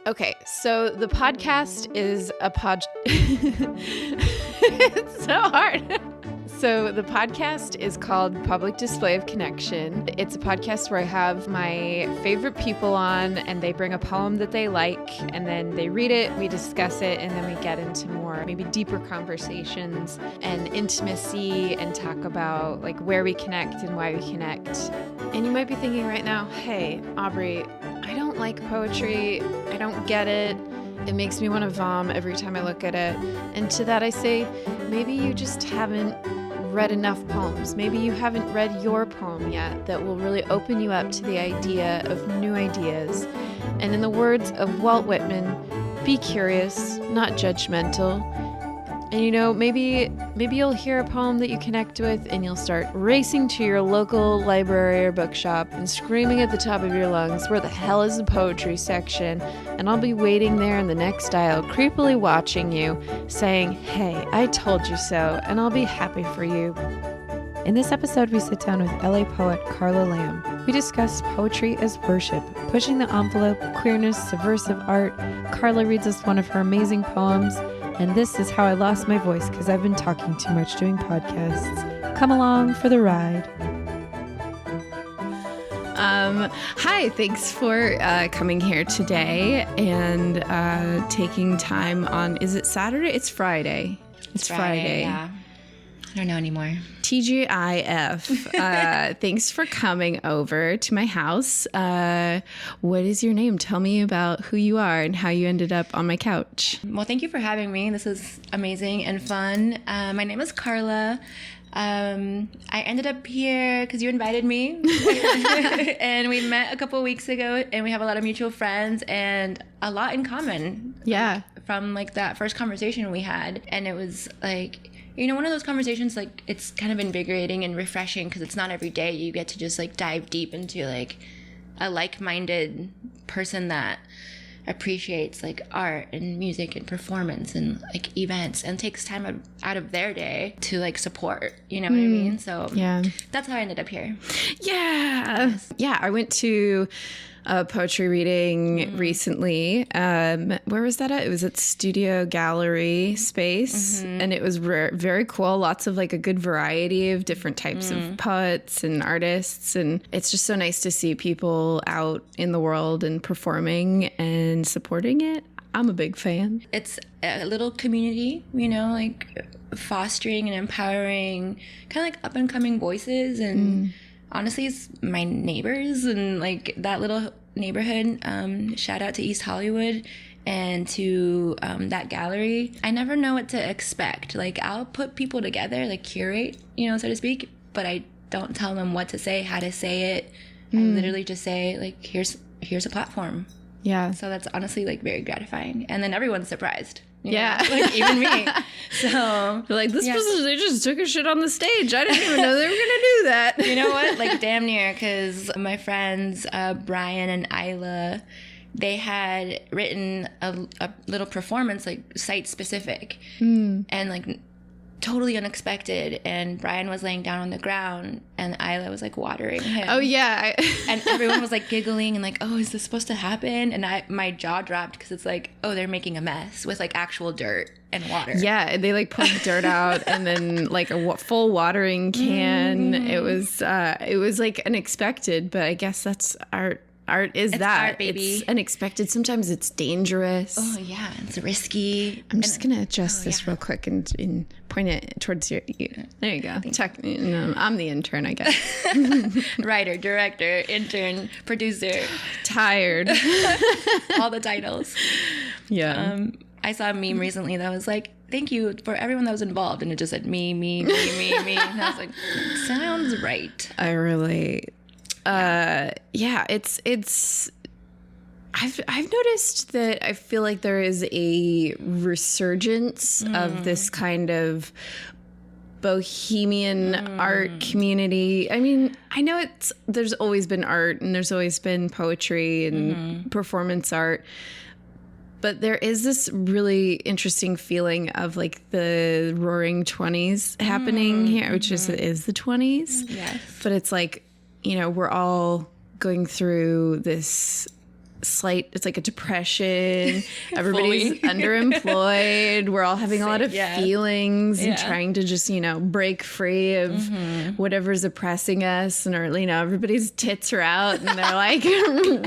Okay, so the podcast is a it's so hard. So the podcast is called Public Display of Connection. It's a podcast where I have my favorite people on, and they bring a poem that they like, and then they read it, we discuss it, and then we get into more, maybe deeper conversations and intimacy, and talk about like where we connect and why we connect. And you might be thinking right now, hey, Aubrey, I don't like poetry. I don't get it. It makes me want to vom every time I look at it. And to that I say, maybe you just haven't read enough poems. Maybe you haven't read your poem yet that will really open you up to the idea of new ideas. And in the words of Walt Whitman, be curious, not judgmental. And you know, maybe you'll hear a poem that you connect with and you'll start racing to your local library or bookshop and screaming at the top of your lungs, where the hell is the poetry section? And I'll be waiting there in the next aisle, creepily watching you, saying, hey, I told you so, and I'll be happy for you. In this episode, we sit down with LA poet Karla Lamb. We discuss poetry as worship, pushing the envelope, queerness, subversive art. Karla reads us one of her amazing poems. And this is how I lost my voice, because I've been talking too much doing podcasts. Come along for the ride. Hi, thanks for coming here today and taking time on, is it Saturday? It's Friday. It's Friday. Yeah. I don't know anymore. TGIF. Thanks for coming over to my house. What is your name? Tell me about who you are and how you ended up on my couch. Well, thank you for having me. This is amazing and fun. My name is Karla. I ended up here because you invited me. And we met a couple of weeks ago, and we have a lot of mutual friends and a lot in common. Yeah. From like that first conversation we had. And it was like, you know, one of those conversations, like, it's kind of invigorating and refreshing because it's not every day you get to just like dive deep into like a like-minded person that appreciates like art and music and performance and like events and takes time out of their day to like support, you know what I mean? So yeah, that's how I ended up here. Yeah. Yes. Yeah. I went to a poetry reading recently. Where was that at? It was at Studio Gallery Space, and it was very cool. Lots of like a good variety of different types of poets and artists, and it's just so nice to see people out in the world and performing and supporting it. I'm a big fan. It's a little community, you know, like fostering and empowering kind of like up and coming voices, and honestly, it's my neighbors and like that little neighborhood. Shout out to East Hollywood and to that gallery. I never know what to expect. Like, I'll put people together, like curate, you know, so to speak, but I don't tell them what to say, how to say it. I literally just say, like, here's a platform. Yeah. So that's honestly like very gratifying. And then everyone's surprised. Yeah. Like even me. So they're like, this person, they just took a shit on the stage. I didn't even know they were going to do that. You know what? Like damn near, because my friends, Brian and Isla, they had written a little performance, like site specific and like totally unexpected. And Brian was laying down on the ground and Isla was like watering him. Oh yeah. And everyone was like giggling and like, oh, is this supposed to happen? And my jaw dropped because it's like, oh, they're making a mess with like actual dirt and water. Yeah, and they like pulled dirt out and then like a full watering can. It was like unexpected, but I guess that's art. Art is that. Art, baby. It's unexpected. Sometimes it's dangerous. Oh, yeah. It's risky. I'm just going to adjust this real quick and point it towards you. There you go. I'm the intern, I guess. Writer, director, intern, producer. Tired. All the titles. Yeah. I saw a meme recently that was like, thank you for everyone that was involved. And it just said me. And I was like, sounds right. I really... it's I've noticed that I feel like there is a resurgence of this kind of bohemian art community. I mean, I know there's always been art and there's always been poetry and performance art, but there is this really interesting feeling of like the roaring 20s happening here, which is the 20s. Yes. But it's like, you know, we're all going through this it's like a depression. Everybody's underemployed. We're all having a lot of feelings and trying to just, break free of whatever's oppressing us. And, everybody's tits are out and they're like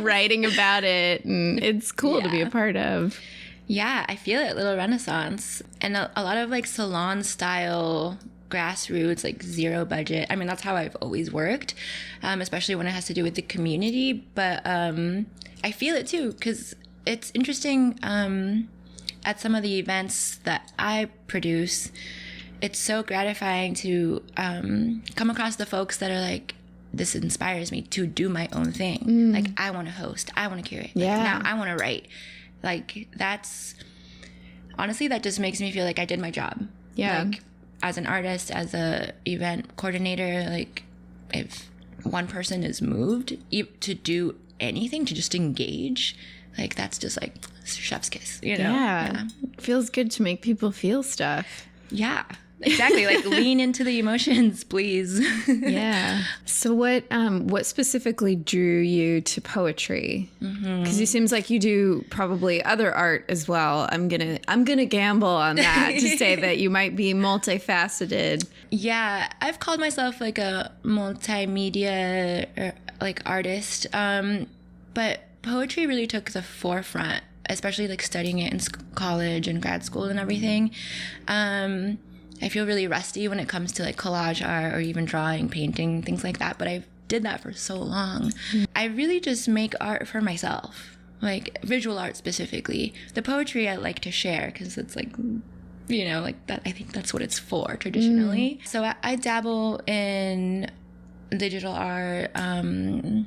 writing about it. And it's cool to be a part of. Yeah, I feel it. Little renaissance. And a lot of like salon style grassroots, like zero budget. I mean, that's how I've always worked, especially when it has to do with the community. But I feel it too, because it's interesting at some of the events that I produce. It's so gratifying to come across the folks that are like, this inspires me to do my own thing. Like, I want to host, I want to curate. Like, now I want to write. Like, that's honestly, that just makes me feel like I did my job. Yeah. Like, as an artist, as a event coordinator, like, if one person is moved to do anything, to just engage, like, that's just like chef's kiss, Yeah. It feels good to make people feel stuff. Yeah. Exactly. Like, lean into the emotions, please. Yeah. So what specifically drew you to poetry? Because it seems like you do probably other art as well. I'm gonna gamble on that to say that you might be multifaceted. Yeah, I've called myself like a multimedia like artist, but poetry really took the forefront, especially like studying it in college and grad school and everything. I feel really rusty when it comes to like collage art or even drawing, painting, things like that. But I did that for so long. I really just make art for myself, like visual art specifically. The poetry I like to share because it's like, like that. I think that's what it's for traditionally. So I dabble in digital art, the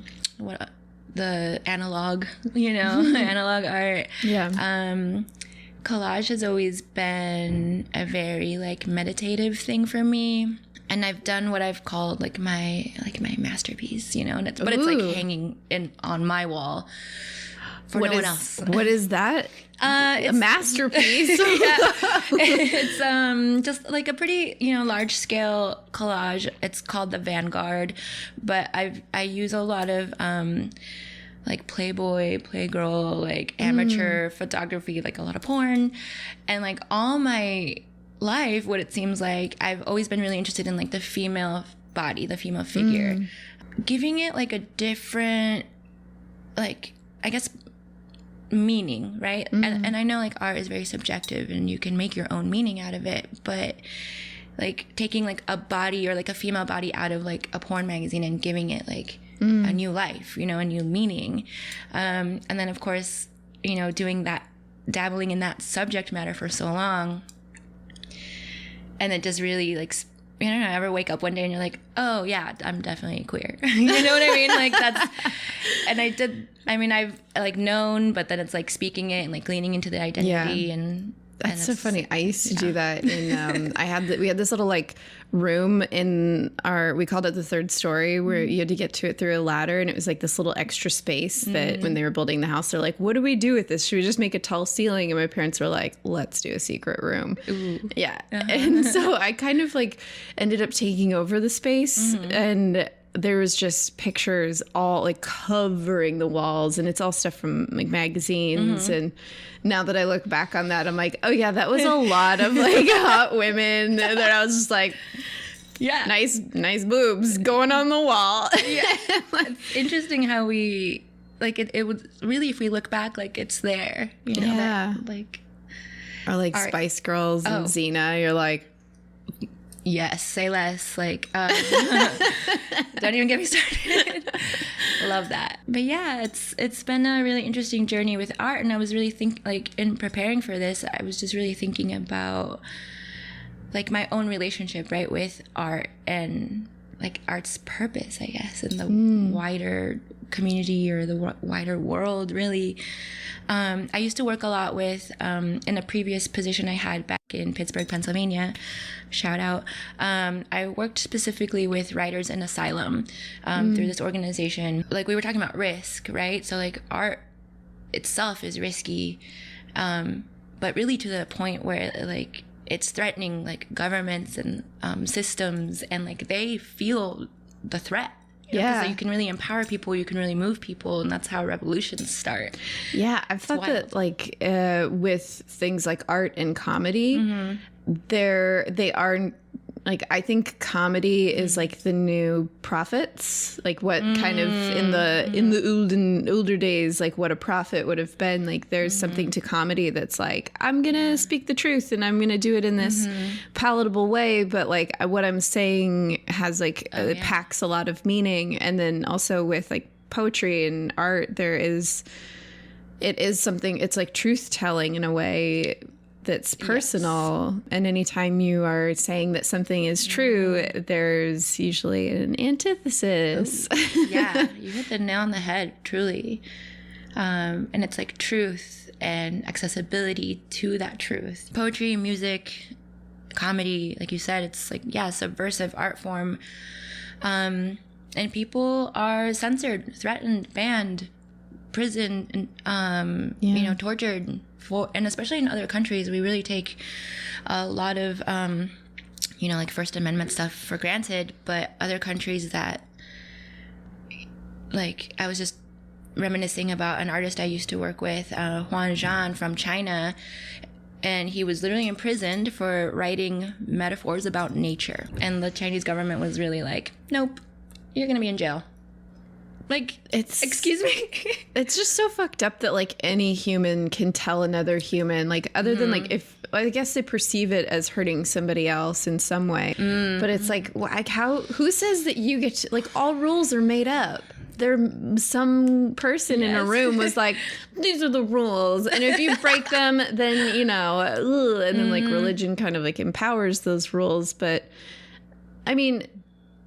analog, analog art. Yeah. Collage has always been a very like meditative thing for me, and I've done what I've called like my masterpiece, and it's like hanging on my wall for no one else. What is that? It's a masterpiece. It's just like a pretty large scale collage. It's called the Vanguard, but I use a lot of like Playboy, Playgirl, like amateur photography, like a lot of porn. And like all my life, what it seems like, I've always been really interested in like the female body, the female figure. Giving it like a different, like, I guess, meaning, right? And I know like art is very subjective and you can make your own meaning out of it, but like taking like a body or like a female body out of like a porn magazine and giving it like a new life, a new meaning. And then, of course, doing that, dabbling in that subject matter for so long. And it just really, like, ever wake up one day and you're like, oh, yeah, I'm definitely queer. You know what I mean? Like, and I've, like, known, but then it's, like, speaking it and, like, leaning into the identity. Yeah. And that's so funny. I used to do that in, we had this little like room in we called it the third story, where you had to get to it through a ladder. And it was like this little extra space that when they were building the house, they're like, what do we do with this? Should we just make a tall ceiling? And my parents were like, let's do a secret room. Ooh. Yeah. And so I kind of like ended up taking over the space, and there was just pictures all like covering the walls, and it's all stuff from like magazines. And now that I look back on that, I'm like, oh yeah, that was a lot of like hot women that I was just like, yeah, nice boobs going on the wall. Yeah. It's interesting how we like it would really, if we look back, like it's there, yeah, that, like, or like Spice Girls and Xena, you're like, yes, say less. Like, don't even get me started. Love that. But yeah, it's been a really interesting journey with art, and I was really in preparing for this, I was just really thinking about like my own relationship, right, with art and like art's purpose, I guess, in the wider community or the wider world, really. I used to work a lot with, in a previous position I had back in Pittsburgh, Pennsylvania, shout out, I worked specifically with writers in asylum through this organization. Like, we were talking about risk, right? So like art itself is risky, but really to the point where like it's threatening like governments and systems, and like they feel the threat. Yeah. 'Cause you can really empower people, you can really move people, and that's how revolutions start. Yeah, I've thought that like with things like art and comedy, they are like, I think comedy is like the new prophets, like what kind of in the older days, like what a prophet would have been. Like there's something to comedy that's like, I'm gonna speak the truth and I'm gonna do it in this palatable way, but like what I'm saying has like it packs a lot of meaning. And then also with like poetry and art, it is something, it's like truth telling in a way that's personal. Yes. And anytime you are saying that something is true, there's usually an antithesis. Yeah, you hit the nail on the head, truly. And it's like truth and accessibility to that truth. Poetry, music, comedy, like you said, it's like, subversive art form. And people are censored, threatened, banned, prisoned, and, tortured. And especially in other countries, we really take a lot of, like First Amendment stuff for granted. But other countries that, like, I was just reminiscing about an artist I used to work with, Juan Zhan from China. And he was literally imprisoned for writing metaphors about nature. And the Chinese government was really like, nope, you're going to be in jail. Like, excuse me? It's just so fucked up that, like, any human can tell another human, like, other than, like, if, I guess they perceive it as hurting somebody else in some way. But it's like who says that you get to, like, all rules are made up. Some person in a room was like, these are the rules. And if you break them, then, and then, like, religion kind of, like, empowers those rules. But, I mean,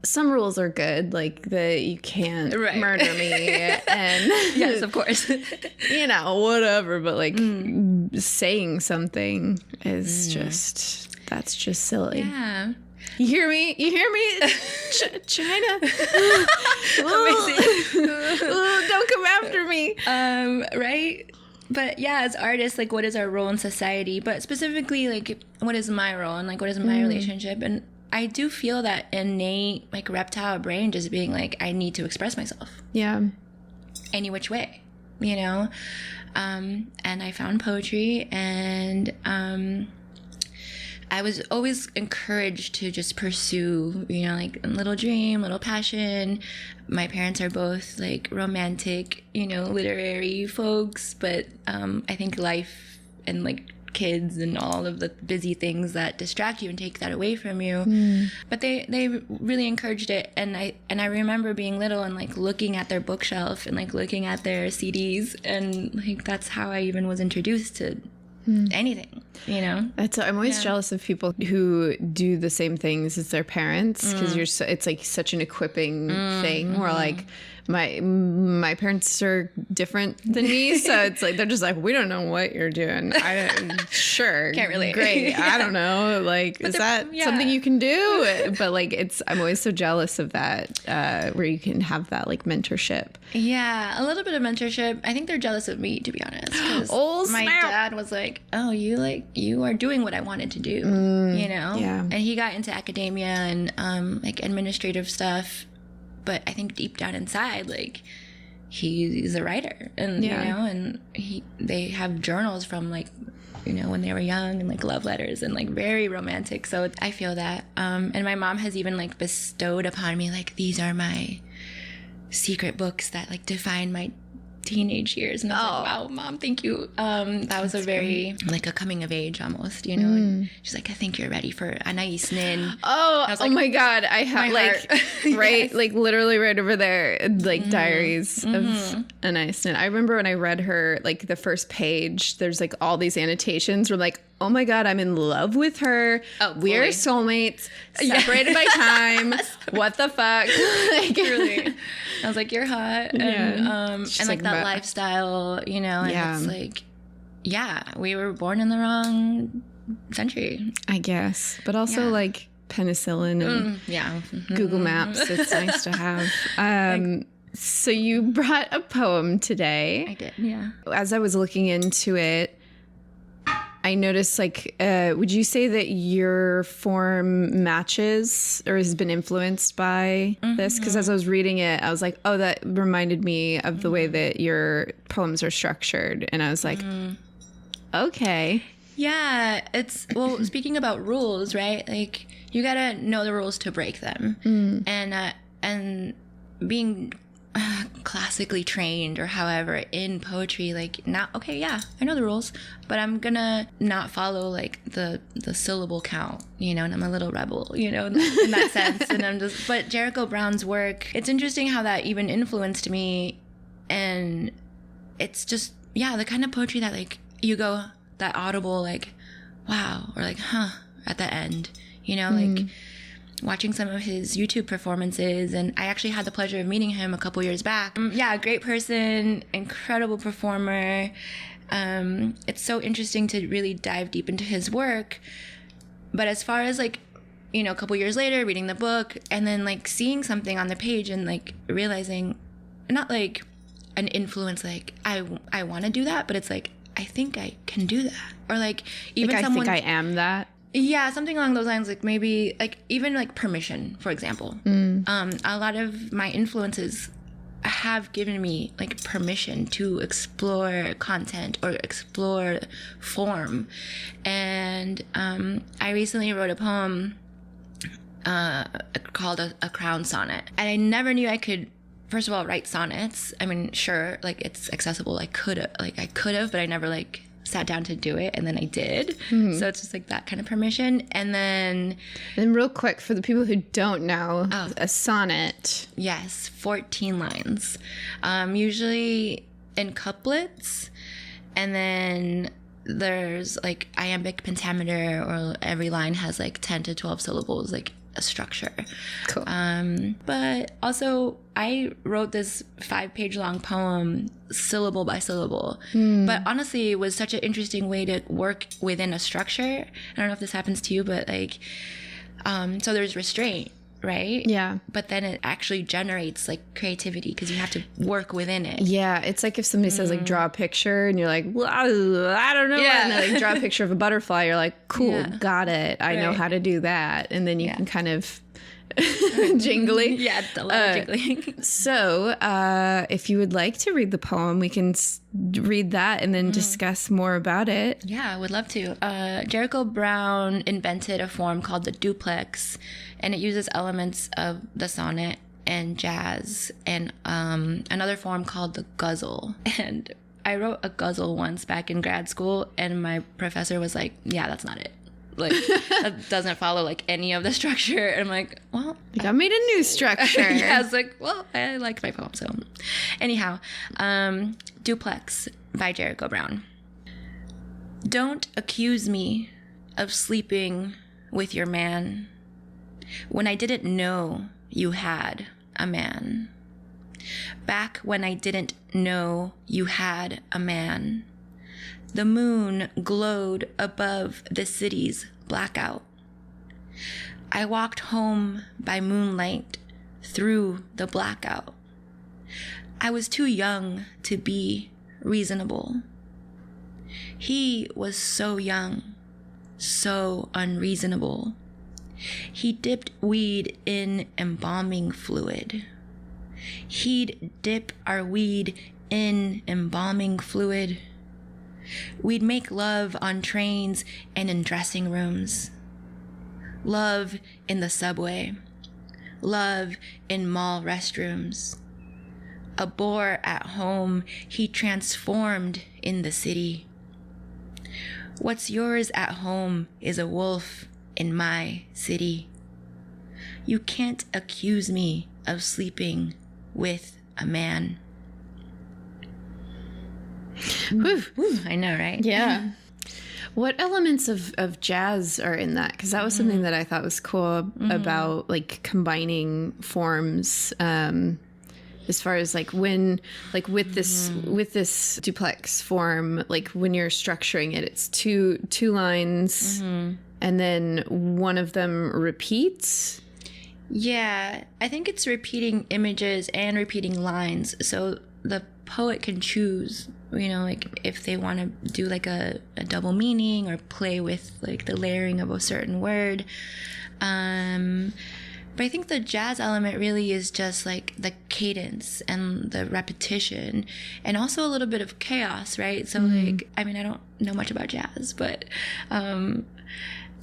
some rules are good, like that you can't murder me, and yes, of course, whatever. But like saying something is that's just silly. Yeah. You hear me? China. Amazing. Don't come after me. Right. But yeah, as artists, like, what is our role in society? But specifically, like, what is my role and like what is my relationship? And I do feel that innate, like, reptile brain just being like, I need to express myself. Yeah. Any which way, And I found poetry, and I was always encouraged to just pursue, like, a little dream, little passion. My parents are both, like, romantic, literary folks, but I think life and, like, kids and all of the busy things that distract you and take that away from you. But they really encouraged it, and I remember being little and, like, looking at their bookshelf and, like, looking at their CDs, and, like, that's how I even was introduced to anything, I'm always jealous of people who do the same things as their parents, because it's like such an equipping thing where, like, my parents are different than me, so it's like they're just like, we don't know what you're doing. Sure, can't relate. Great. Yeah. I don't know. Like, but is that something you can do? But like, I'm always so jealous of that, where you can have that, like, mentorship. Yeah, a little bit of mentorship. I think they're jealous of me, to be honest. My dad was like, oh, you are doing what I wanted to do, Yeah. And he got into academia and like administrative stuff. But I think deep down inside, like, he's a writer, and and they have journals from, like, when they were young, and, like, love letters and, like, very romantic. So I feel that, and my mom has even, like, bestowed upon me, like, these are my secret books that, like, define my teenage years. And I was like, wow, Mom, thank you. That was a very great, like, a coming of age almost, And she's like, I think you're ready for Anais Nin. Oh my God. I have, like, right, like, literally right over there, like, Diaries of Anais Nin. I remember when I read her, like, the first page, there's, like, all these annotations were like, oh my God, I'm in love with her. We're soulmates, separated by time. What the fuck? Like, really. I was like, you're hot. And like that lifestyle, and it's like, we were born in the wrong century, I guess. But also like penicillin and Google Maps. It's nice to have. So you brought a poem today. I did, yeah. As I was looking into it, I noticed, like, would you say that your form matches or has been influenced by this? Because as I was reading it, I was like, oh, that reminded me of the way that your poems are structured. And I was like, okay. Yeah, it's, well, speaking about rules, right? Like, you gotta know the rules to break them. And being classically trained or however in poetry, like, now, okay, yeah, I know the rules, but I'm gonna not follow like the syllable count, you know, and I'm a little rebel, you know, in that sense. And I'm just, but Jericho Brown's work, it's interesting how that even influenced me. And it's just, yeah, the kind of poetry that like you go, that audible, like, wow, or like, huh, at the end, you know, like watching some of his YouTube performances. And I actually had the pleasure of meeting him a couple years back. Yeah, great person, incredible performer. It's so interesting to really dive deep into his work. But as far as like, you know, a couple years later, reading the book and then like seeing something on the page and like realizing, not like an influence, like I want to do that, but it's like, I think I can do that. Or like even like, someone, I think I am that. Yeah, something along those lines, like maybe like even like permission, for example. A lot of my influences have given me like permission to explore content or explore form. And I recently wrote a poem called a crown sonnet. And I never knew I could, first of all, write sonnets. I mean, sure, like it's accessible. I could have, but I never like sat down to do it, and then I did. So it's just like that kind of permission. And then real quick, for the people who don't know, a sonnet. Yes, 14 lines, usually in couplets, and then there's like iambic pentameter, or every line has like 10 to 12 syllables, like a structure. Cool. But also I wrote this 5-page long poem syllable by syllable, but honestly it was such an interesting way to work within a structure. I don't know if this happens to you, but like so there's restraint, right? Yeah. But then it actually generates like creativity because you have to work within it. Yeah, it's like if somebody says like draw a picture and you're like, well, I don't know. Yeah. And they like draw a picture of a butterfly, you're like, cool, Yeah. got it. I know Right. how to do that. And then you can kind of jingly. Yeah, a little jiggly. So if you would like to read the poem, we can read that and then discuss more about it. Yeah, I would love to. Jericho Brown invented a form called the duplex, and it uses elements of the sonnet and jazz, and another form called the guzzle. And I wrote a guzzle once back in grad school, and my professor was like, yeah, that's not it. Like, that doesn't follow like any of the structure. And I'm like, well, I made a new structure. yeah, I was like, well, I liked my poem. So anyhow, Duplex by Jericho Brown. Don't accuse me of sleeping with your man when I didn't know you had a man. Back when I didn't know you had a man. The moon glowed above the city's blackout. I walked home by moonlight through the blackout. I was too young to be reasonable. He was so young, so unreasonable. He dipped weed in embalming fluid. He'd dip our weed in embalming fluid. We'd make love on trains and in dressing rooms. Love in the subway. Love in mall restrooms. A boar at home, he transformed in the city. What's yours at home is a wolf in my city. You can't accuse me of sleeping with a man. Whew. I know, right? Yeah. What elements of jazz are in that? Because that was something that I thought was cool about like combining forms. As far as like when, like with this duplex form, like when you're structuring it, it's two lines, and then one of them repeats. Yeah, I think it's repeating images and repeating lines. So the poet can choose, you know, like if they want to do like a double meaning or play with like the layering of a certain word. But I think the jazz element really is just like the cadence and the repetition and also a little bit of chaos, right? So like, I mean, I don't know much about jazz, but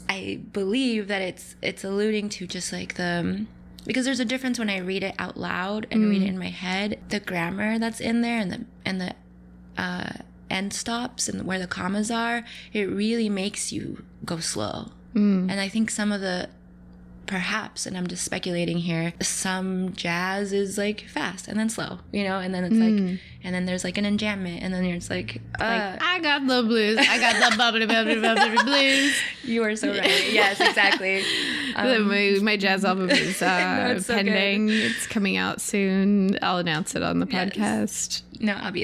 I believe that it's alluding to just like because there's a difference when I read it out loud and read it in my head, the grammar that's in there and the end stops and where the commas are, it really makes you go slow. And I think some of the, perhaps, and I'm just speculating here, some jazz is like fast and then slow, you know, and then it's like, and then there's like an enjambment, and then it's like I got the blues, I got the bubbly blues. You are so right. Yes, exactly. My jazz album is pending. So it's coming out soon. I'll announce it on the podcast. No, I'll be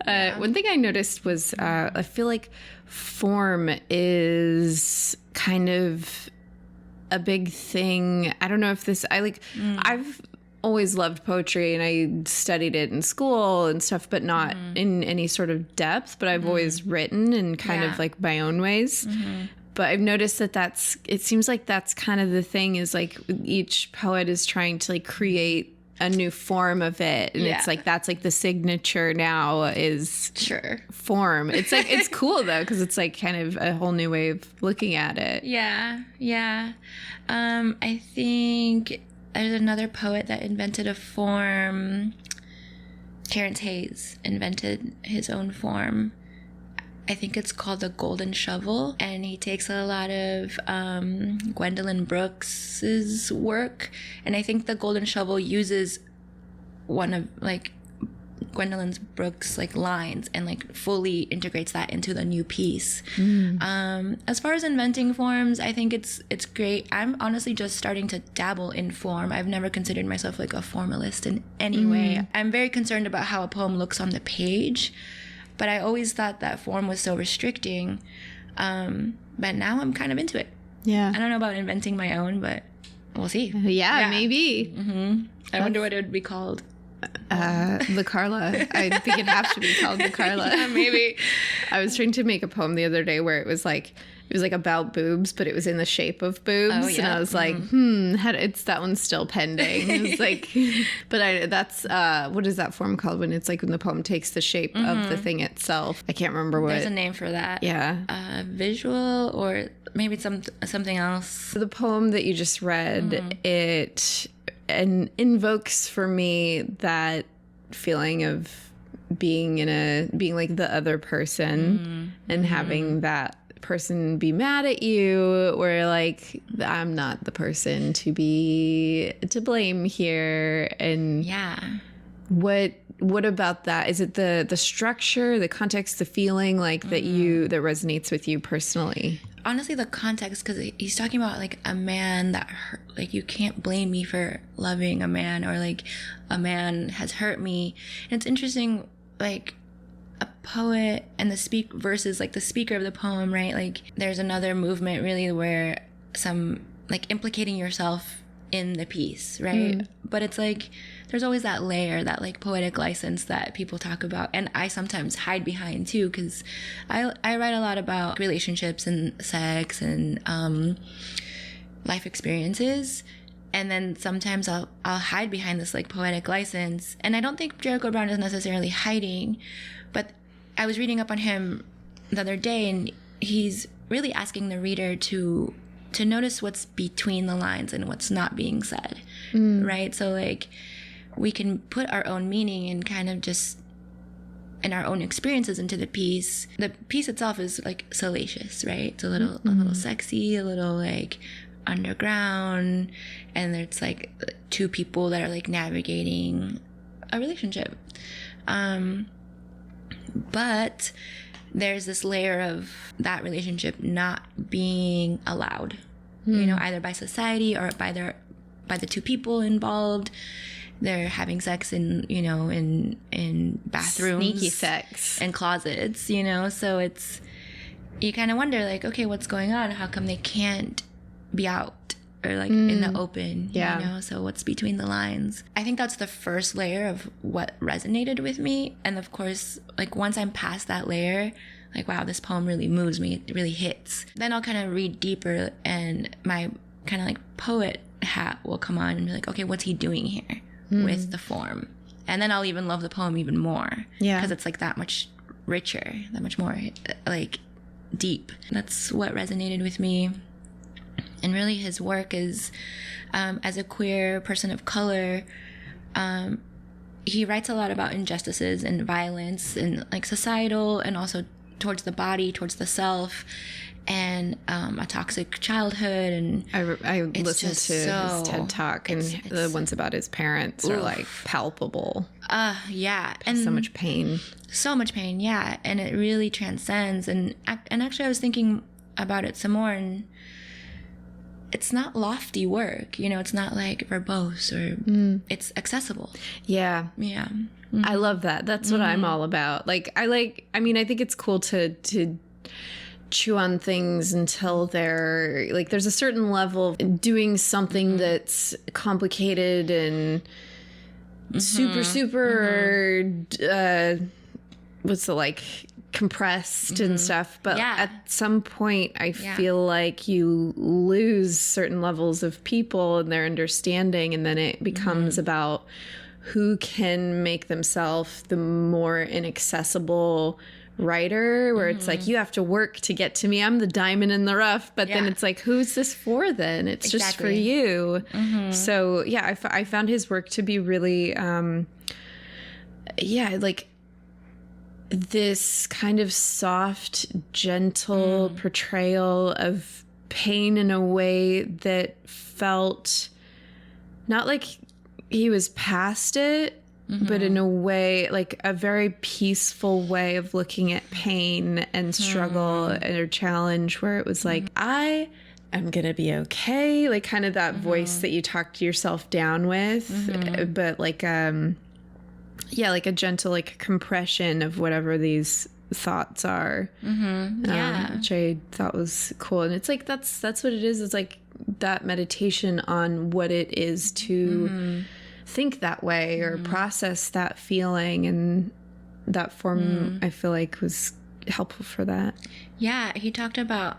there. One thing I noticed was I feel like form is kind of a big thing. I don't know if this, I've always loved poetry and I studied it in school and stuff, but not in any sort of depth, but I've always written in kind of like my own ways. But I've noticed that it seems like that's kind of the thing, is like each poet is trying to like create a new form of it, and it's like that's like the signature now is form. It's like it's cool though, because it's like kind of a whole new way of looking at it. I think there's another poet that invented a form. Terrence Hayes invented his own form. I think it's called the Golden Shovel, and he takes a lot of Gwendolyn Brooks's work, and I think the Golden Shovel uses one of like Gwendolyn Brooks like lines and like fully integrates that into the new piece. As far as inventing forms, I think it's great. I'm honestly just starting to dabble in form. I've never considered myself like a formalist in any way. I'm very concerned about how a poem looks on the page, but I always thought that form was so restricting. But now I'm kind of into it. I don't know about inventing my own, but we'll see. Maybe. I wonder what it would be called. The Karla. I think it'd have to be called the Karla. Maybe. I was trying to make a poem the other day where it was like about boobs, but it was in the shape of boobs, and I was like, it's that one's still pending. It's like, but that's what is that form called when it's like when the poem takes the shape of the thing itself? I can't remember what. There's a name for that. Visual, or maybe something else. The poem that you just read, it invokes for me that feeling of being like the other person and having that person be mad at you, where like I'm not the person to blame here. And what about that? Is it the structure, the context, the feeling like that resonates with you personally? Honestly, the context, because he's talking about like a man that hurt, like you can't blame me for loving a man, or like a man has hurt me. And it's interesting, like a poet and the speak versus like the speaker of the poem, right? Like there's another movement really where some like implicating yourself in the piece, right? But it's like there's always that layer, that like poetic license that people talk about, and I sometimes hide behind too, because I write a lot about relationships and sex and life experiences, and then sometimes I'll hide behind this like poetic license. And I don't think Jericho Brown is necessarily hiding, but I was reading up on him the other day, and he's really asking the reader to notice what's between the lines and what's not being said, right? So like we can put our own meaning and kind of just and our own experiences into the piece. The piece itself is like salacious, right? It's a little sexy, a little like underground, and it's like two people that are like navigating a relationship. But there's this layer of that relationship not being allowed, you know, either by society or by the two people involved. They're having sex in bathrooms, sneaky sex, and closets, you know. So you kind of wonder like, okay, what's going on? How come they can't be out or like in the open, Yeah. you know, so what's between the lines. I think that's the first layer of what resonated with me. And of course, like once I'm past that layer, like, wow, this poem really moves me, it really hits. Then I'll kind of read deeper, and my kind of like poet hat will come on and be like, okay, what's he doing here with the form? And then I'll even love the poem even more. Yeah. Because it's like that much richer, that much more like deep. That's what resonated with me. And really his work is, as a queer person of color, he writes a lot about injustices and violence and like societal and also towards the body, towards the self, and a toxic childhood. And I listened to his TED Talk, and the ones about his parents are like palpable. Yeah. And so much pain. So much pain, yeah. And it really transcends. And actually I was thinking about it some more, and it's not lofty work, you know, it's not like verbose or it's accessible. Yeah. Yeah. I love that. That's what I'm all about. I think it's cool to chew on things until they're like, there's a certain level of doing something that's complicated and super, what's it like, compressed and stuff. But at some point, I feel like you lose certain levels of people and their understanding, and then it becomes about who can make themselves the more inaccessible writer, where it's like, you have to work to get to me. I'm the diamond in the rough. But then it's like, who's this for then? It's just for you. So yeah, I found his work to be really, like this kind of soft, gentle portrayal of pain in a way that felt not like he was past it, but in a way, like a very peaceful way of looking at pain and struggle and challenge, where it was like, I am going to be okay. Like kind of that voice that you talk yourself down with, but like, like a gentle, like compression of whatever these thoughts are, which I thought was cool. And it's like, that's what it is. It's like that meditation on what it is to think that way or process that feeling, and that form I feel like was helpful for that. Yeah, he talked about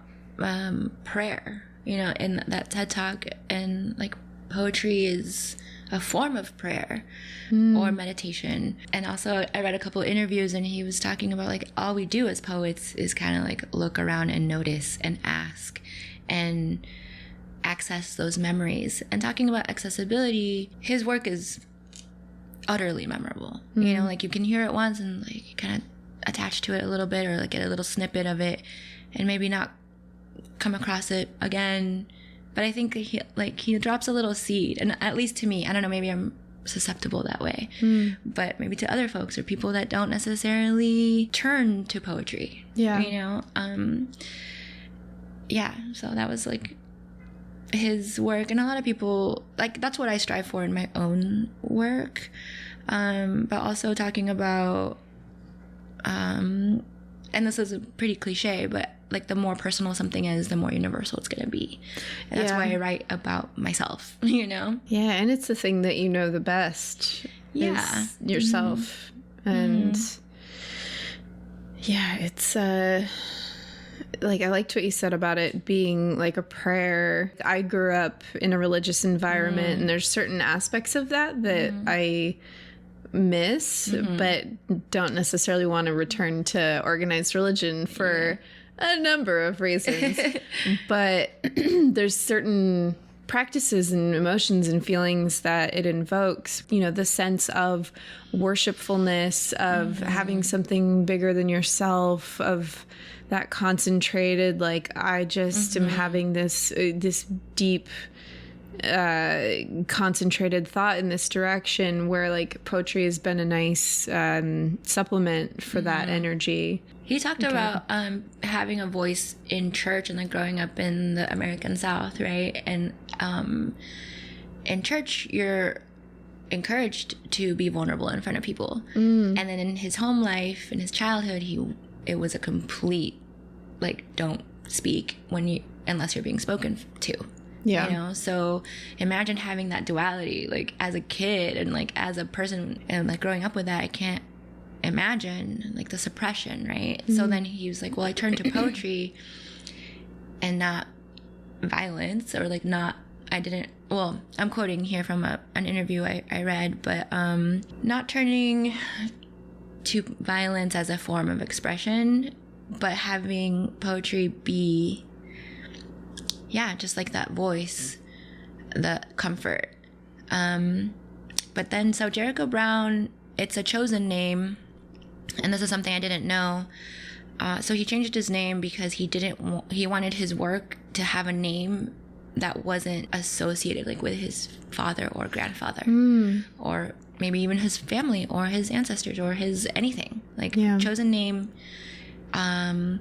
prayer, you know, in that TED Talk, and like poetry is a form of prayer or meditation. And also I read a couple of interviews, and he was talking about like all we do as poets is kind of like look around and notice and ask and access those memories. And talking about accessibility, his work is utterly memorable. You know, like you can hear it once and like kind of attach to it a little bit, or like get a little snippet of it and maybe not come across it again. But I think he drops a little seed, and at least to me, I don't know, maybe I'm susceptible that way, but maybe to other folks or people that don't necessarily turn to poetry, you know? So that was like his work. And a lot of people, like, that's what I strive for in my own work. But also talking about, and this is a pretty cliche, but like the more personal something is, the more universal it's going to be. And that's why I write about myself, you know? Yeah. And it's the thing that you know the best. Yeah. Is yourself. And it's, like, I liked what you said about it being like a prayer. I grew up in a religious environment, and there's certain aspects of that I miss, but don't necessarily want to return to organized religion for a number of reasons. But there's certain practices and emotions and feelings that it invokes, you know, the sense of worshipfulness, of having something bigger than yourself, of that concentrated, like, I just am having this deep concentrated thought in this direction, where like poetry has been a nice supplement for that energy. He talked about having a voice in church and like growing up in the American South, right? And in church, you're encouraged to be vulnerable in front of people. And then in his home life, in his childhood, it was a complete, like, don't speak unless you're being spoken to. Yeah. You know, so imagine having that duality, like as a kid and like as a person and like growing up with that, I can't imagine like the suppression, right? So then he was like, well, I turned to poetry and not violence, or like not, I didn't, well, I'm quoting here from an interview I read, but not turning to violence as a form of expression, but having poetry be, yeah, just like that voice, the comfort. But then, so Jericho Brown, it's a chosen name, and this is something I didn't know. So he changed his name because he wanted his work to have a name that wasn't associated like with his father or grandfather, or maybe even his family or his ancestors or his anything, like chosen name. And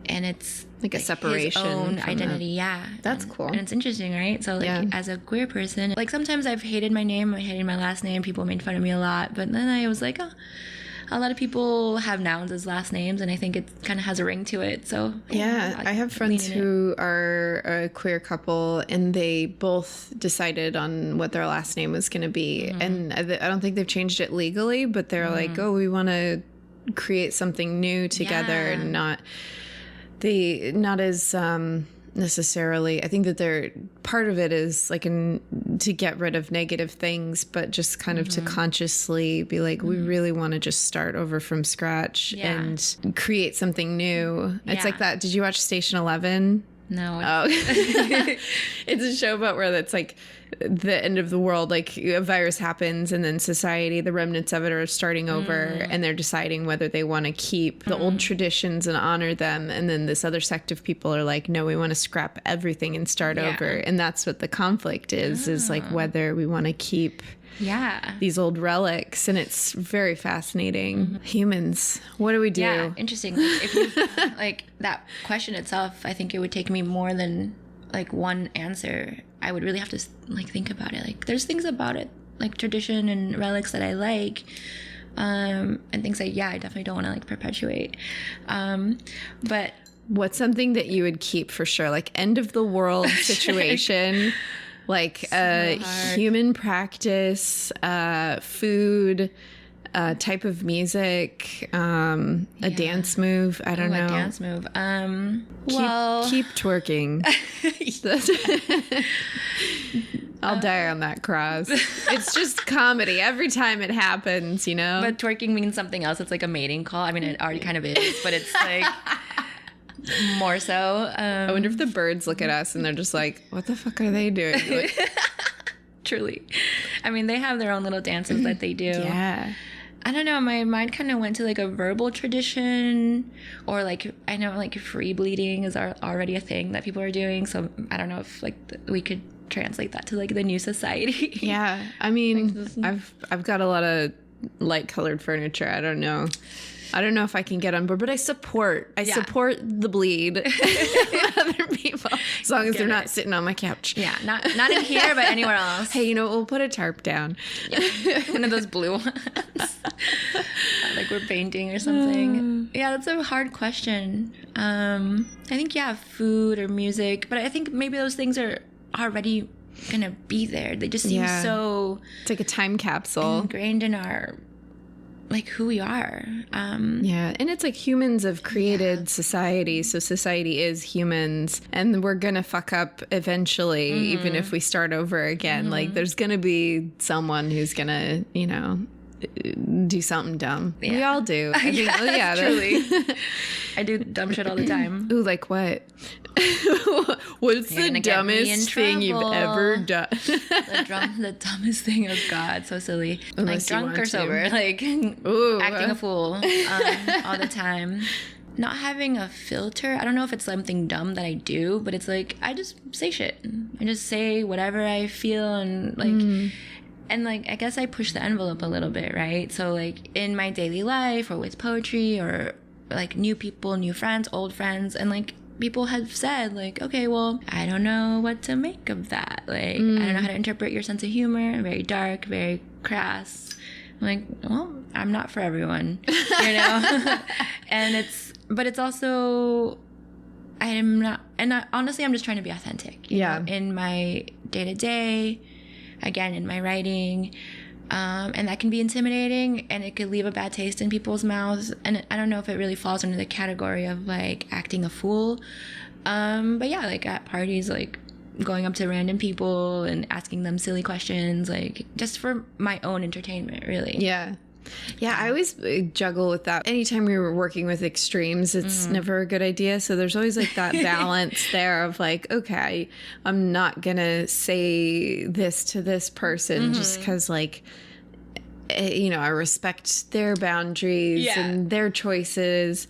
it's like a separation, his own identity. That's cool. And it's interesting, right? So like as a queer person, like sometimes I've hated my name, I hated my last name, people made fun of me a lot, but then I was like, oh, a lot of people have nouns as last names, and I think it kind of has a ring to it. So I have friends who are a queer couple, and they both decided on what their last name was going to be. And I don't think they've changed it legally, but they're like, oh, we want to create something new together, and not as necessarily. I think that they're part of it is like to get rid of negative things, but just kind of to consciously be like, we really want to just start over from scratch and create something new. It's like that. Did you watch Station 11? No. Oh. It's a show about where it's like the end of the world, like a virus happens, and then society, the remnants of it are starting over, and they're deciding whether they want to keep the old traditions and honor them. And then this other sect of people are like, no, we want to scrap everything and start over. And that's what the conflict is like whether we want to keep these old relics. And it's very fascinating. Humans, what do we do? Yeah, interesting. If you, like that question itself, I think it would take me more than like one answer. I would really have to like think about it. Like there's things about it, like tradition and relics that I like, and things that I definitely don't want to like perpetuate. But what's something that you would keep for sure? Like end of the world situation, like a human practice, food, type of music, a dance move. I don't know. A dance move. Keep twerking. I'll die on that cross. It's just comedy every time it happens, you know? But twerking means something else. It's like a mating call. I mean, it already kind of is, but it's like more so. I wonder if the birds look at us and they're just like, what the fuck are they doing? Like, truly. I mean, they have their own little dances that they do. Yeah. I don't know, my mind kind of went to like a verbal tradition, or like, I know like free bleeding is already a thing that people are doing. So I don't know if like we could translate that to like the new society. Yeah. I mean, I've got a lot of light colored furniture. I don't know if I can get on board, but I support the bleed other people, as long as they're not sitting on my couch. Yeah, not in here, but anywhere else. Hey, we'll put a tarp down. Yeah. One of those blue ones. Like we're painting or something. Yeah, that's a hard question. I think, food or music, but I think maybe those things are already gonna be there. They just seem so... It's like a time capsule. Ingrained in our... like who we are. And it's like humans have created society, so society is humans, and we're gonna fuck up eventually, even if we start over again. Like there's gonna be someone who's gonna do something dumb. We all do. I think, truly. I do dumb shit all the time. Ooh, like what? What's the dumbest thing you've ever done? The dumbest thing, oh God, so silly. Unless like drunk or sober, like acting a fool all the time. Not having a filter. I don't know if it's something dumb that I do, but it's like I just say shit. I just say whatever I feel, and like and like I guess I push the envelope a little bit, right? So like in my daily life or with poetry or like new people, new friends, old friends, and like people have said like, okay, well, I don't know what to make of that. Like I don't know how to interpret your sense of humor. Very dark, very crass. I'm like, well, I'm not for everyone, you know? But it's also I am not, and honestly, I'm just trying to be authentic. You know, in my day-to-day, again, in my writing. And that can be intimidating, and it could leave a bad taste in people's mouths. And I don't know if it really falls under the category of like acting a fool. But yeah, like at parties, like going up to random people and asking them silly questions, like just for my own entertainment, really. Yeah. Yeah, I always juggle with that. Anytime we were working with extremes, it's never a good idea. So there's always like that balance there of like, okay, I'm not going to say this to this person just because like, you know, I respect their boundaries and their choices.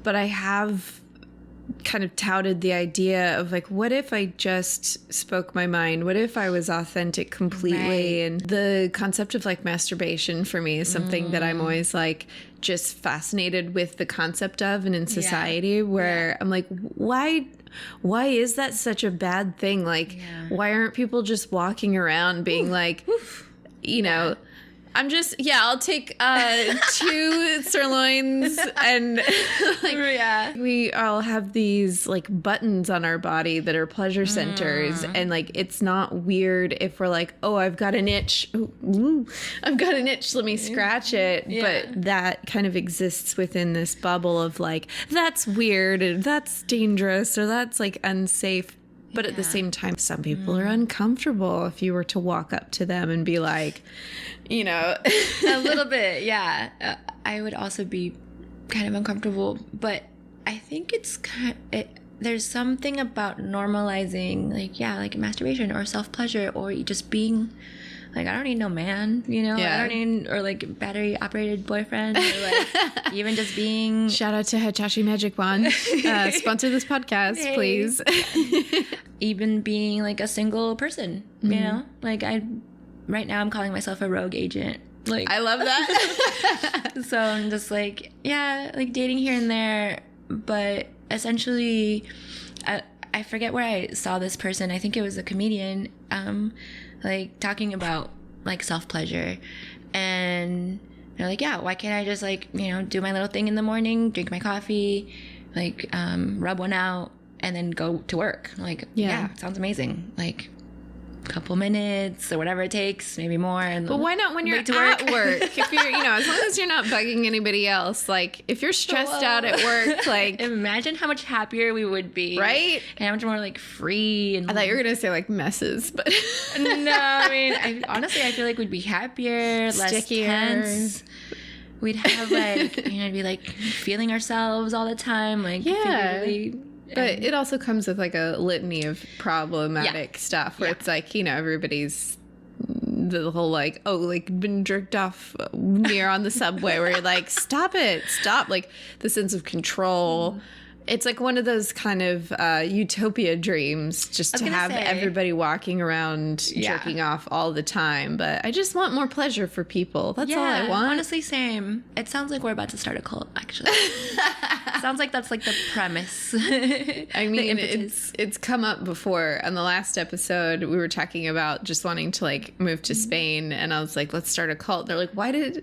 But I have kind of touted the idea of like, what if I just spoke my mind? What if I was authentic completely? And the concept of like masturbation for me is something that I'm always like just fascinated with the concept of, and in society where I'm like, why is that such a bad thing? Like, why aren't people just walking around being like, you know, I'm just, I'll take 2 sirloins and like, we all have these like buttons on our body that are pleasure centers. And like, it's not weird if we're like, oh, I've got an itch. Ooh, I've got an itch. Let me scratch it. But that kind of exists within this bubble of like, that's weird and that's dangerous or that's like unsafe. But at the same time, some people are uncomfortable if you were to walk up to them and be like, you know. A little bit, I would also be kind of uncomfortable. But I think it's there's something about normalizing, like masturbation or self-pleasure or just being... Like, I don't need no man, you know? I don't need, or like battery-operated boyfriend, or like even just being... Shout out to Hitachi Magic Wand. Sponsor this podcast, please. Even being like a single person, you know? Like, right now I'm calling myself a rogue agent. Like, I love that. So I'm just like, like dating here and there, but essentially, I forget where I saw this person. I think it was a comedian, like talking about like self-pleasure, and they're like, why can't I just like, you know, do my little thing in the morning, drink my coffee, like rub one out and then go to work. Like, sounds amazing. Like couple minutes or whatever it takes, maybe more. And but why not when you're at work? If you're, you know, as long as you're not bugging anybody else, like if you're stressed out at work, like imagine how much happier we would be, right? And how much more like free. And I thought you were gonna say like messes, but no, I mean, honestly, I feel like we'd be happier, stickier. Less tense. We'd have like, you know, be like feeling ourselves all the time, like figuratively. But it also comes with like a litany of problematic stuff where it's like, you know, everybody's the whole like, oh, like been jerked off near on the subway where you're like, stop, like the sense of control. It's like one of those kind of utopia dreams just to have everybody walking around jerking off all the time. But I just want more pleasure for people. That's all I want. Honestly, same. It sounds like we're about to start a cult, actually. Sounds like that's like the premise. I mean, it's come up before. On the last episode, we were talking about just wanting to like move to Spain. And I was like, let's start a cult. They're like, why is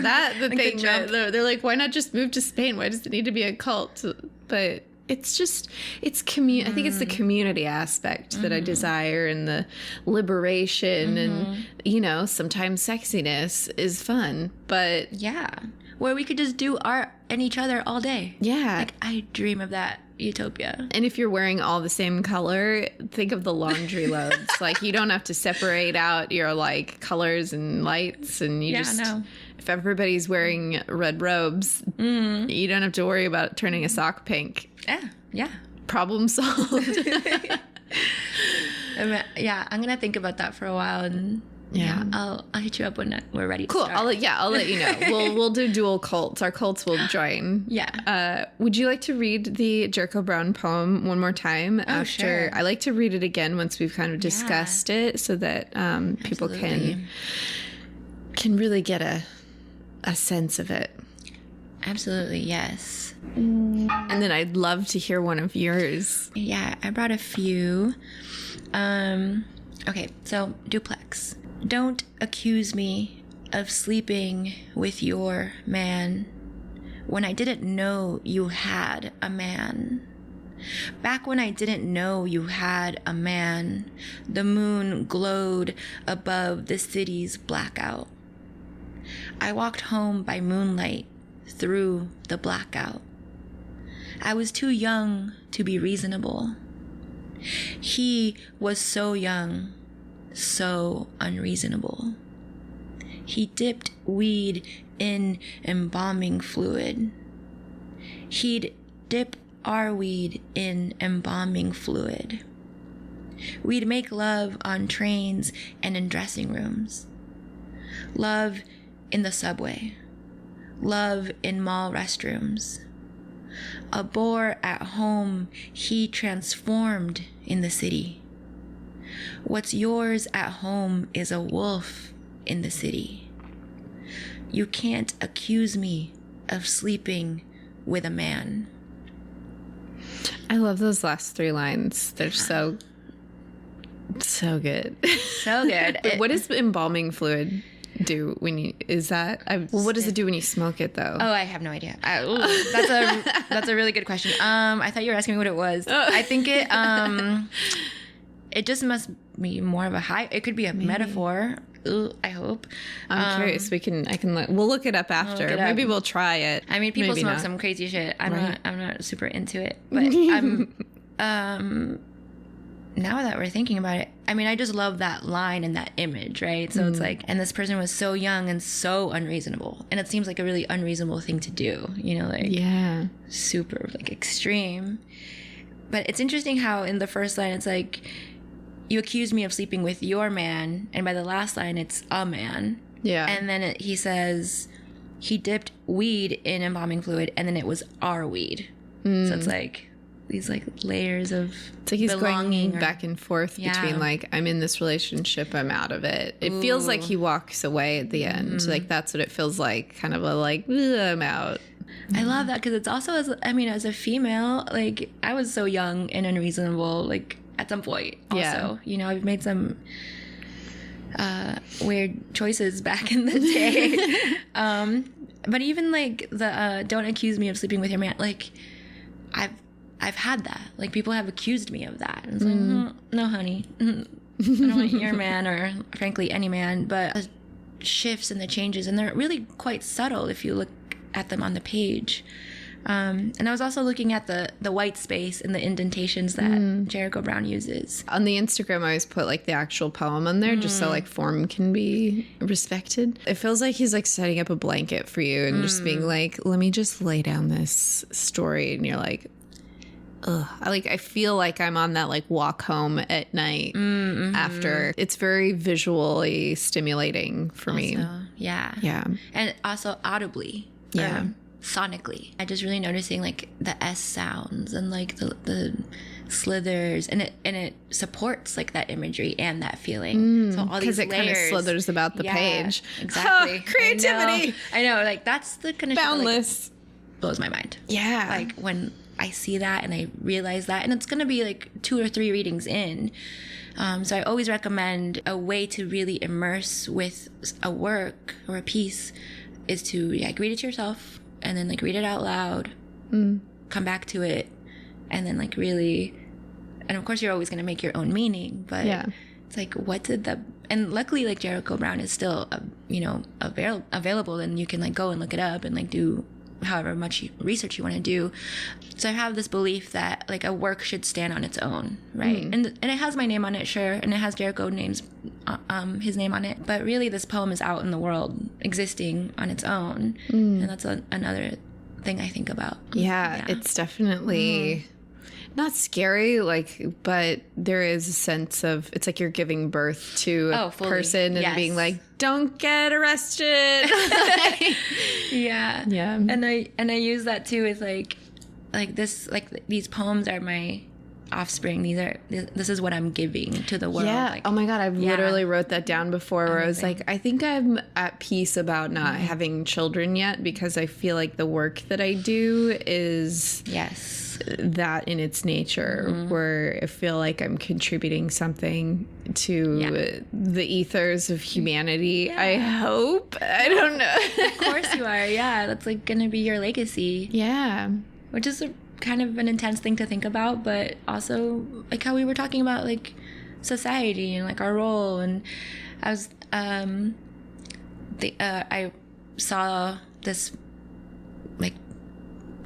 that the thing? They're like, why not just move to Spain? Why does it need to be a cult? But it's just, I think it's the community aspect that I desire, and the liberation and, you know, sometimes sexiness is fun, but where we could just do art and each other all day. Like, I dream of that utopia. And if you're wearing all the same color, think of the laundry loads. Like, you don't have to separate out your like colors and lights, and you if everybody's wearing red robes, you don't have to worry about turning a sock pink. Problem solved. I'm gonna think about that for a while, and I'll hit you up when we're ready to start. I'll let you know. We'll do dual cults. Our cults will join. Would you like to read the Jericho Brown poem one more time? Sure. I like to read it again once we've kind of discussed it, so that people can really get a sense of it. Absolutely, yes. And then I'd love to hear one of yours. Yeah, I brought a few. Okay, so Duplex. Don't accuse me of sleeping with your man when I didn't know you had a man. Back when I didn't know you had a man, the moon glowed above the city's blackout. I walked home by moonlight through the blackout. I was too young to be reasonable. He was so young, so unreasonable. He dipped weed in embalming fluid. He'd dip our weed in embalming fluid. We'd make love on trains and in dressing rooms. Love in the subway. Love in mall restrooms. A boar at home, he transformed in the city. What's yours at home is a wolf in the city. You can't accuse me of sleeping with a man. I love those last 3 lines. They're so good. So good. What does embalming fluid do when you, what does it do when you smoke it though? Oh, I have no idea. That's a really good question. I thought you were asking me what it was. I think it just must be more of a high. It could be a metaphor. I hope. I'm curious. We'll look it up after. Maybe we'll try it. I mean, people Maybe smoke not. some crazy shit. I'm not super into it, but I'm now that we're thinking about it, I mean, I just love that line and that image, right? So it's like, and this person was so young and so unreasonable, and it seems like a really unreasonable thing to do, like super like extreme. But it's interesting how in the first line it's like, you accused me of sleeping with your man, and by the last line it's a man. Yeah. And then he says he dipped weed in embalming fluid, and then it was our weed. So it's like these like layers of it's like he's going back and forth between like, I'm in this relationship, I'm out of it. It feels like he walks away at the end. Like that's what it feels like, kind of a like, I'm out. I love that because it's also as a female, like I was so young and unreasonable, like at some point also, I've made some weird choices back in the day. But even like the don't accuse me of sleeping with your man, like I've had that. Like people have accused me of that. And it's like, no, honey, I don't want your man or frankly any man. But the shifts and the changes, and they're really quite subtle if you look at them on the page. And I was also looking at the white space and the indentations that Jericho Brown uses. On the Instagram, I always put like the actual poem on there just so like form can be respected. It feels like he's like setting up a blanket for you and just being like, let me just lay down this story. And you're like, ugh. I feel like I'm on that like walk home at night after. It's very visually stimulating for me. Yeah. Yeah. And also audibly. Yeah. Sonically. I just really noticing like the S sounds and like the slithers, and it supports like that imagery and that feeling. So all these layers, because it kind of slithers about the page. Exactly. Creativity. I know. Like that's the kind of boundless. Shit that, like, blows my mind. Yeah. Like when I see that and I realize that, and it's gonna be like 2 or 3 readings in. So I always recommend a way to really immerse with a work or a piece is to read it to yourself. And then like read it out loud, come back to it, and then like really, and of course you're always going to make your own meaning, but it's like, what did and luckily like Jericho Brown is still, available, and you can like go and look it up and like do however much research you want to do. So I have this belief that like a work should stand on its own, right? And it has my name on it, sure, and it has Jericho his name on it, but really this poem is out in the world existing on its own, and that's another thing I think about. Yeah. It's definitely not scary, like, but there is a sense of, it's like you're giving birth to a person and being like, don't get arrested. Yeah. And I use that too with like this, like these poems are my offspring. This is what I'm giving to the world. Yeah. Like, oh my God. I literally wrote that down before where I was like, I think I'm at peace about not having children yet, because I feel like the work that I do is that in its nature, where I feel like I'm contributing something to the ethers of humanity. I hope. I don't know. Of course you are. Yeah. That's like going to be your legacy. Yeah. which is kind of an intense thing to think about, but also like how we were talking about like society and like our role. And I was I saw this like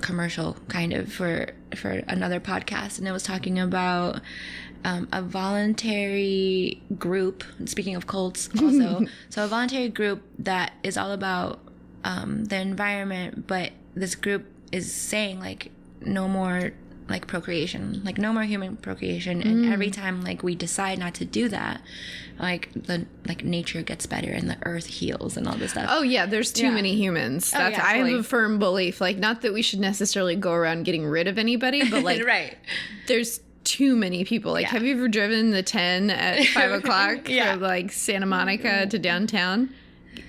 commercial kind of for another podcast, and it was talking about a voluntary group, speaking of cults also, so a voluntary group that is all about the environment, but this group is saying like no more like procreation, like no more human procreation, and every time like we decide not to do that, like the like nature gets better and the earth heals and all this stuff. Oh yeah, there's too many humans. That's I have a firm belief, like not that we should necessarily go around getting rid of anybody, but like right, there's too many people. Like have you ever driven the 10 at 5 o'clock from like Santa Monica to downtown?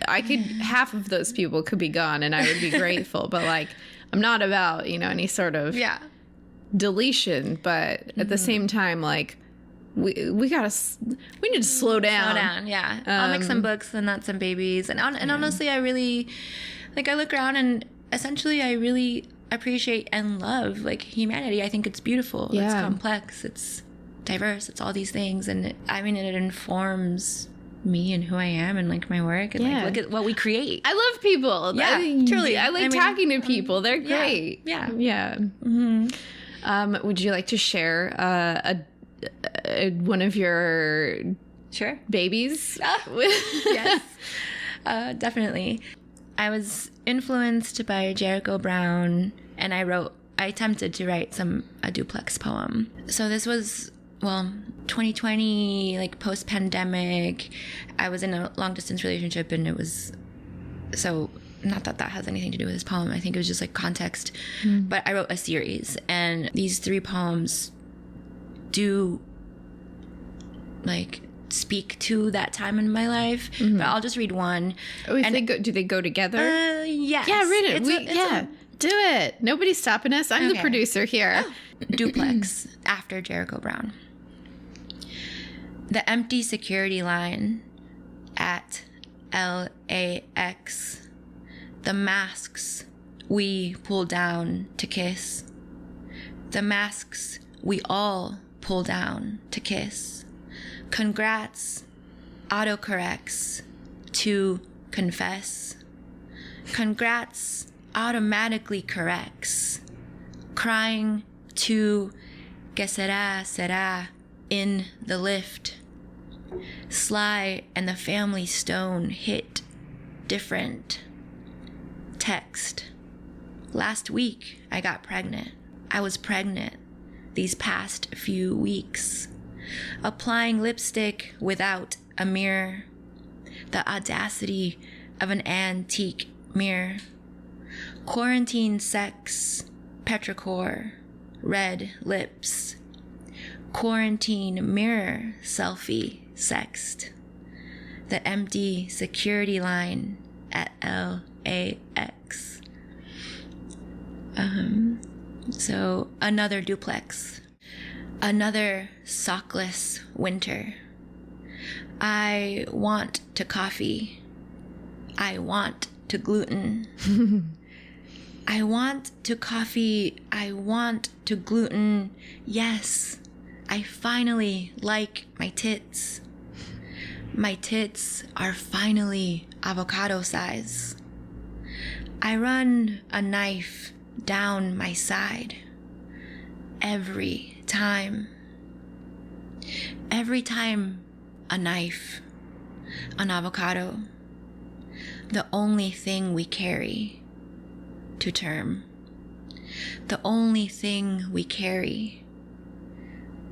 I could, half of those people could be gone and I would be grateful, but like I'm not about, you know, any sort of deletion, but at the same time, like we need to slow down. I'll make some books and not some babies, and honestly, I really like, I look around and essentially I really appreciate and love like humanity. I think it's beautiful. It's complex, it's diverse, it's all these things, and it informs me and who I am and like my work, and like look at what we create. I love people. Truly. I like talking to people. They're great. Would you like to share one of your babies? Yes, definitely. I was influenced by Jericho Brown, and I attempted to write a Duplex poem. So this was 2020, like post-pandemic. I was in a long-distance relationship, and it was so, not that has anything to do with this poem. I think it was just like context. But I wrote a series, and these 3 poems do like speak to that time in my life. But I'll just read one. Oh, do they go together? Yes. Yeah, read it. Do it. Nobody's stopping us. I'm the producer here. Duplex, after Jericho Brown. The empty security line at LAX. The masks we pull down to kiss. The masks we all pull down to kiss. Congrats, autocorrects to confess. Congrats automatically corrects. Crying to que será in the lift. Sly and the Family Stone hit different. Text. Last week I got pregnant. I was pregnant these past few weeks. Applying lipstick without a mirror. The audacity of an antique mirror. Quarantine sex, petrichor, red lips. Quarantine mirror selfie sexed. The empty security line at LAX. So another duplex. Another sockless winter. I want to coffee. I want to gluten. I want to coffee. I want to gluten. Yes, I finally like my tits. My tits are finally avocado size. I run a knife down my side. Every time. Every time a knife, an avocado, the only thing we carry to term, the only thing we carry,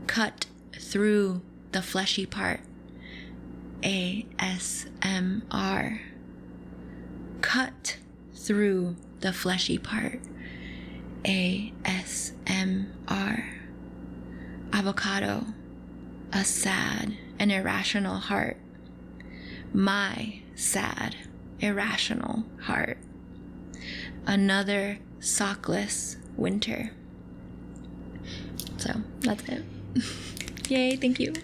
cut through the fleshy part, ASMR, cut through the fleshy part, ASMR. Avocado, a sad and irrational heart. My sad, irrational heart. Another sockless winter. So that's it. Yay, thank you.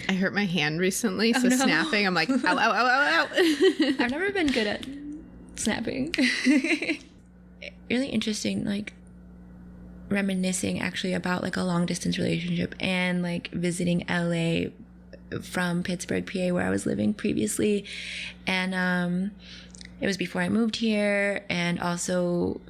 I hurt my hand recently, so snapping, I'm like, ow, ow, ow, ow, ow. I've never been good at snapping. Really interesting, like, reminiscing actually about like a long distance relationship and like visiting LA from Pittsburgh, PA, where I was living previously. And it was before I moved here, and also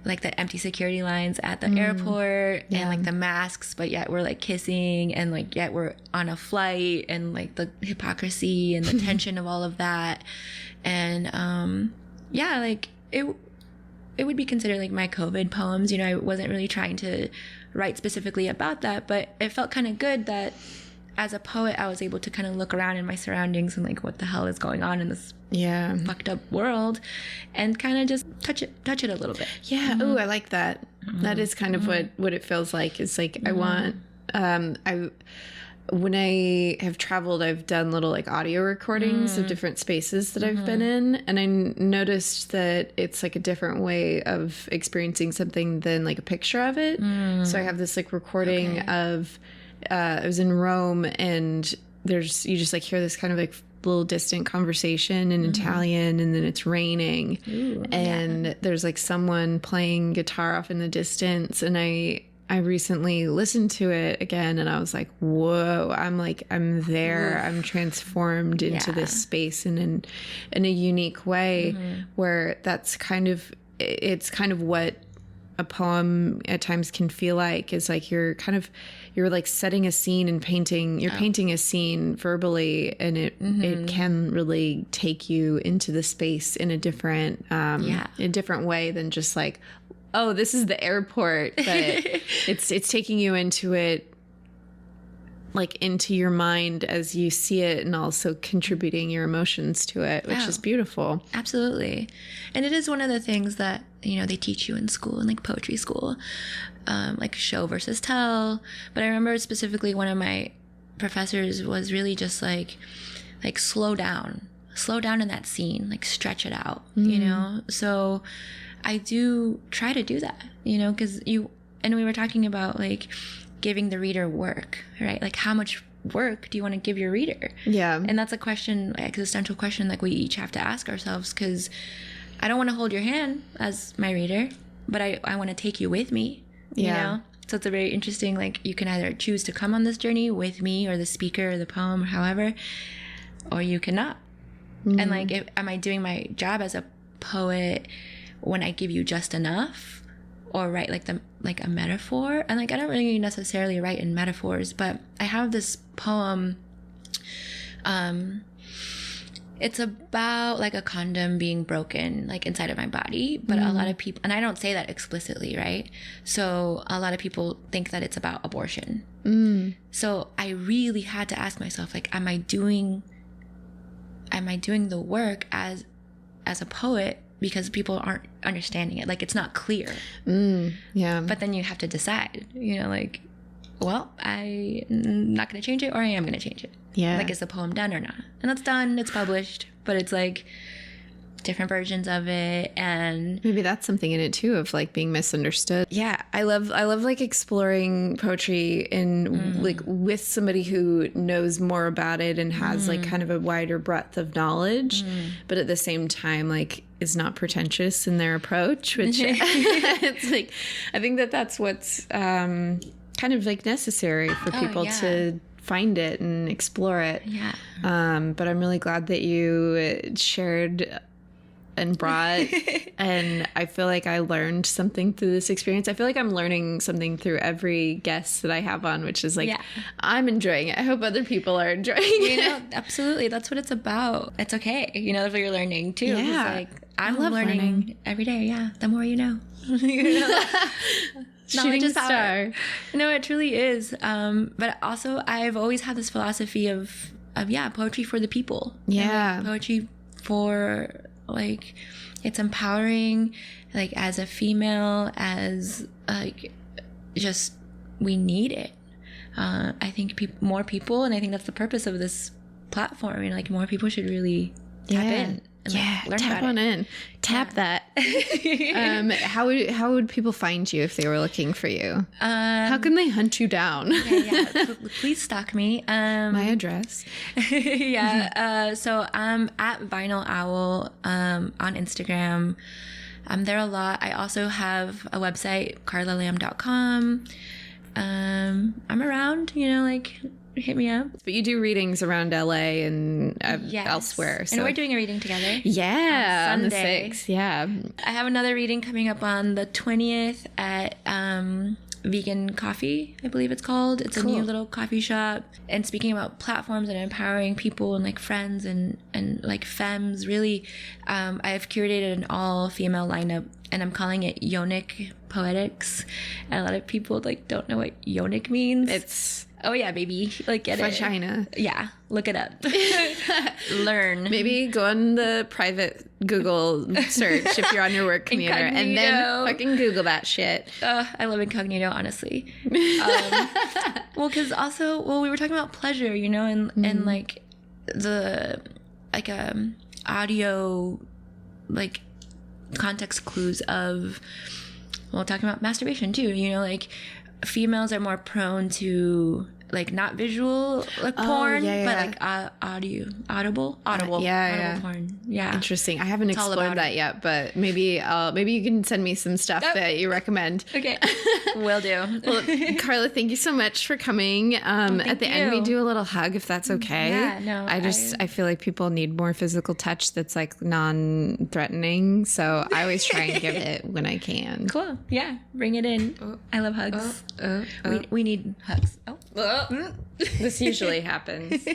like the empty security lines at the airport and like the masks, but yet we're like kissing, and like yet we're on a flight, and like the hypocrisy and the tension of all of that. And yeah, like it would be considered like my COVID poems. You know, I wasn't really trying to write specifically about that, but it felt kind of good that as a poet, I was able to kind of look around in my surroundings and like, what the hell is going on in this fucked up world, and kind of just touch it a little bit. Yeah. Oh, I like that. That is kind of what it feels like. It's like, I want, when I have traveled, I've done little like audio recordings of different spaces that I've been in. And I noticed that it's like a different way of experiencing something than like a picture of it. So I have this like recording of, I was in Rome, and you just like hear this kind of like little distant conversation in Italian, and then it's raining. And there's like someone playing guitar off in the distance. And I recently listened to it again, and I was like, whoa, I'm there. I'm transformed into this space in a unique way where it's kind of what a poem at times can feel like, is like you're like setting a scene and painting a scene verbally, and it can really take you into the space in a different way than just like, oh, this is the airport, but it's taking you into it, like into your mind as you see it, and also contributing your emotions to it, which is beautiful. Absolutely. And it is one of the things that, you know, they teach you in school, in like poetry school, like show versus tell. But I remember specifically one of my professors was really just like slow down in that scene, like stretch it out, you know? So I do try to do that, you know, because and we were talking about like giving the reader work, right? Like, how much work do you want to give your reader? Yeah. And that's a question, like existential question, like we each have to ask ourselves, because I don't want to hold your hand as my reader, but I want to take you with me, you know? So it's a very interesting, like, you can either choose to come on this journey with me or the speaker or the poem or however, or you cannot. And like, am I doing my job as a poet when I give you just enough, or write like a metaphor? And like, I don't really necessarily write in metaphors, but I have this poem. It's about like a condom being broken like inside of my body, but a lot of people, and I don't say that explicitly, right? So a lot of people think that it's about abortion. So I really had to ask myself, like, am I doing the work as a poet, because people aren't understanding it, like it's not clear. But then you have to decide, you know, like, well, I'm not going to change it, or I am going to change it. Like, is the poem done or not? And that's done, it's published, but it's like different versions of it, and maybe that's something in it too, of like being misunderstood. I love like exploring poetry in like with somebody who knows more about it and has like kind of a wider breadth of knowledge, but at the same time like is not pretentious in their approach, which it's like, I think that's what's kind of like necessary for people to find it and explore it. But I'm really glad that you shared and brought, and I feel like I learned something through this experience. I feel like I'm learning something through every guest that I have on, which is like, I'm enjoying it. I hope other people are enjoying it. You know, absolutely. That's what it's about. It's okay. You know, that's what you're learning too. It's like, I love learning every day. The more you know. You know? Shooting star. No, it truly is. But also, I've always had this philosophy of poetry for the people. And, like, poetry for, like, it's empowering, like, as a female, as like, just, we need it. I think more people, and I think that's the purpose of this platform, you know, like, more people should really tap in. And learn tap about on it. in. Tap that. How would people find you if they were looking for you? How can they hunt you down? Please stalk me. My address. So I'm at Vinyl Owl on Instagram. I'm there a lot. I also have a website, karlalamb.com. I'm around, like, hit me up. But you do readings around LA and elsewhere. So. And we're doing a reading together. Yeah, on the Sunday. 6th. Yeah. I have another reading coming up on the 20th at Vegan Coffee, I believe it's called. It's Cool. a new little coffee shop. And speaking about platforms and empowering people and like friends and like femmes, really, I've curated an all-female lineup, and I'm calling it Yonic Poetics. And a lot of people like don't know what Yonic means. It's oh yeah, baby, like get vagina. it. Yeah, look it up. Learn. Maybe go on the private Google search if you're on your work computer, and then fucking Google that shit. I love incognito, honestly. Well, because also, we were talking about pleasure, and like the like audio like context clues of talking about masturbation too. Like females are more prone to like not visual like porn, but like audible porn. Yeah, interesting. I haven't explored that yet, but maybe you can send me some stuff that you recommend. Okay, will do. Well, Karla, thank you so much for coming. At the end, we do a little hug if that's okay. Yeah, no, I feel like people need more physical touch that's like non-threatening, so I always try and give it when I can. Cool. Yeah, bring it in. I love hugs. We need hugs. This usually happens.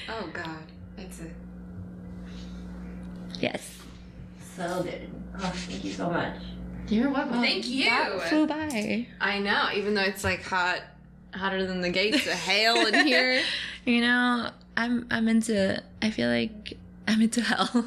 Oh God, it's a yes. So good. Oh, thank you so much. You're welcome. Thank you. That flew by. I know, even though it's like hotter than the gates of hell in here. I feel like I'm into hell.